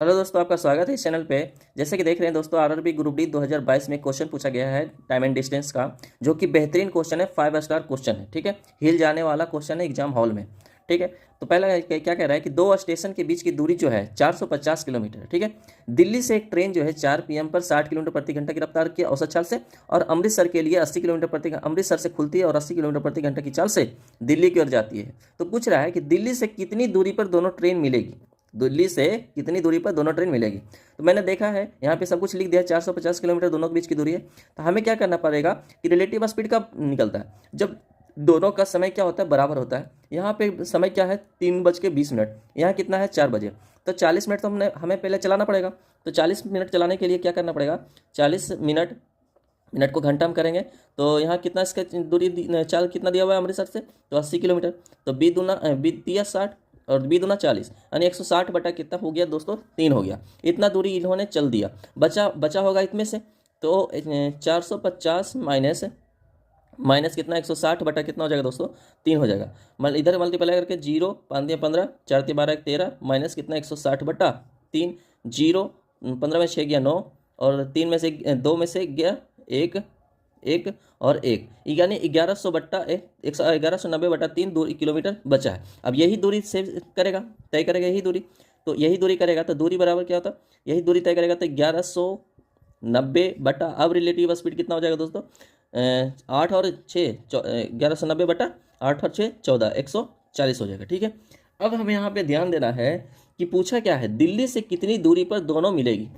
Hello दोस्तों, आपका स्वागत है इस चैनल पे। जैसे कि देख रहे हैं दोस्तों, आरआरबी ग्रुप डी 2022 में क्वेश्चन पूछा गया है टाइम एंड डिस्टेंस का, जो कि बेहतरीन क्वेश्चन है, 5 स्टार क्वेश्चन है। ठीक है, हिल जाने वाला क्वेश्चन है एग्जाम हॉल में। ठीक है, तो पहला क्या कह रहा है कि दो स्टेशन के बीच की दूरी जो है 450 किलोमीटर। ठीक है, दिल्ली से एक ट्रेन जो है 4 PM पर 60 किलोमीटर प्रति घंटा की रफ्तार की औसत चाल से, और अमृतसर के लिए 80 किलोमीटर प्रति अमृतसर से खुलती है और 80 किलोमीटर प्रति घंटा की चाल से दिल्ली की ओर जाती है। तो पूछ रहा है कि दिल्ली से कितनी दूरी पर दोनों ट्रेन मिलेगी, दिल्ली से कितनी दूरी पर दोनों ट्रेन मिलेगी। तो मैंने देखा है यहाँ पे सब कुछ लिख दिया है, 450 किलोमीटर दोनों के बीच की दूरी है। तो हमें क्या करना पड़ेगा कि रिलेटिव स्पीड कब निकलता है, जब दोनों का समय क्या होता है, बराबर होता है। यहाँ पे समय क्या है, 3:20, यहाँ कितना है, 4 बजे। तो 40 मिनट तो हमें पहले चलाना पड़ेगा। तो 40 मिनट चलाने के लिए क्या करना पड़ेगा, 40 मिनट को घंटा में करेंगे। तो यहाँ कितना इसका दूरी चाल कितना दिया हुआ है अमृतसर से, तो 80 किलोमीटर। तो 20 और 20×2 = 40, यानी 160 बटा कितना हो गया दोस्तों, 3 हो गया। इतना दूरी इन्होंने चल दिया, बचा होगा इसमें से। तो 450 माइनस कितना, 160 बटा कितना हो जाएगा दोस्तों, 3 हो जाएगा। इधर मल्टीप्लाई करके 0 5 दिया 15, 4 दिया 12 13, माइनस कितना 160 बटा 3, 0 15 में 6 गया 9, और 3 में से 2 में से गया 1 1 और 1, यानी 1100 बट्टा 1190 बटा 3 दूरी किलोमीटर बचा है। अब यही दूरी सेव करेगा, तय करेगा यही दूरी। तो यही दूरी करेगा तो दूरी बराबर क्या होता है, यही दूरी तय करेगा तो 1190 बटा, अब रिलेटिव स्पीड कितना हो जाएगा दोस्तों, 8 और 6 1190 बटा 8 और 6 14, 140 हो जाएगा। ठीक है, अब हमें यहाँ पे ध्यान देना है कि पूछा क्या है, दिल्ली से कितनी दूरी पर दोनों मिलेगी।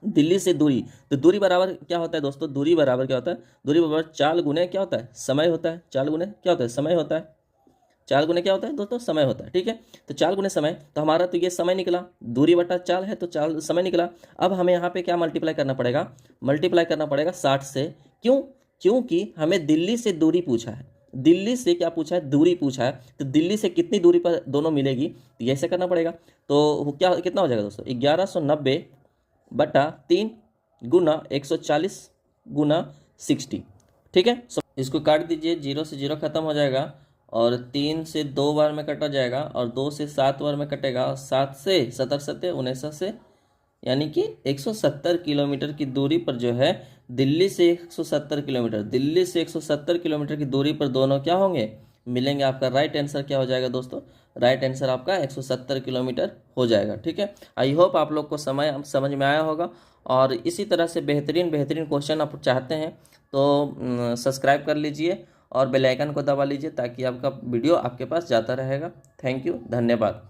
दिल्ली से दूरी, तो दूरी बराबर क्या होता है दोस्तों, दूरी बराबर क्या होता है, दूरी बराबर चाल गुने क्या होता है, समय होता है। चाल गुने क्या होता है, समय होता है। चाल गुने क्या होता है दोस्तों, समय होता है। ठीक है, तो चाल गुने समय, तो हमारा तो ये समय निकला, दूरी बटा चाल है तो चाल समय निकला। अब हमें यहाँ पे क्या मल्टीप्लाई करना पड़ेगा, मल्टीप्लाई करना पड़ेगा 60 से। क्यों, क्योंकि हमें दिल्ली से दूरी पूछा है, दिल्ली से क्या पूछा है, दूरी पूछा है। तो दिल्ली से कितनी दूरी पर दोनों मिलेगी, तो ये ऐसे करना पड़ेगा। तो क्या कितना हो जाएगा दोस्तों, 1190 बटा 3 गुना 140 गुना 60। ठीक है, इसको काट दीजिए, 0 से 0 खत्म हो जाएगा, और 3 से 2 बार में कटा जाएगा, और 2 से 7 बार में कटेगा, और 7 से 7 7 19 से, यानी कि 170 किलोमीटर की दूरी पर जो है, दिल्ली से 170 किलोमीटर, दिल्ली से 170 किलोमीटर की दूरी पर दोनों क्या होंगे, मिलेंगे। आपका राइट आंसर क्या हो जाएगा दोस्तों, राइट आंसर आपका 170 किलोमीटर हो जाएगा। ठीक है, आई होप आप लोग को समझ में आया होगा। और इसी तरह से बेहतरीन क्वेश्चन आप चाहते हैं तो सब्सक्राइब कर लीजिए और बेल आइकन को दबा लीजिए, ताकि आपका वीडियो आपके पास जाता रहेगा। थैंक यू, धन्यवाद।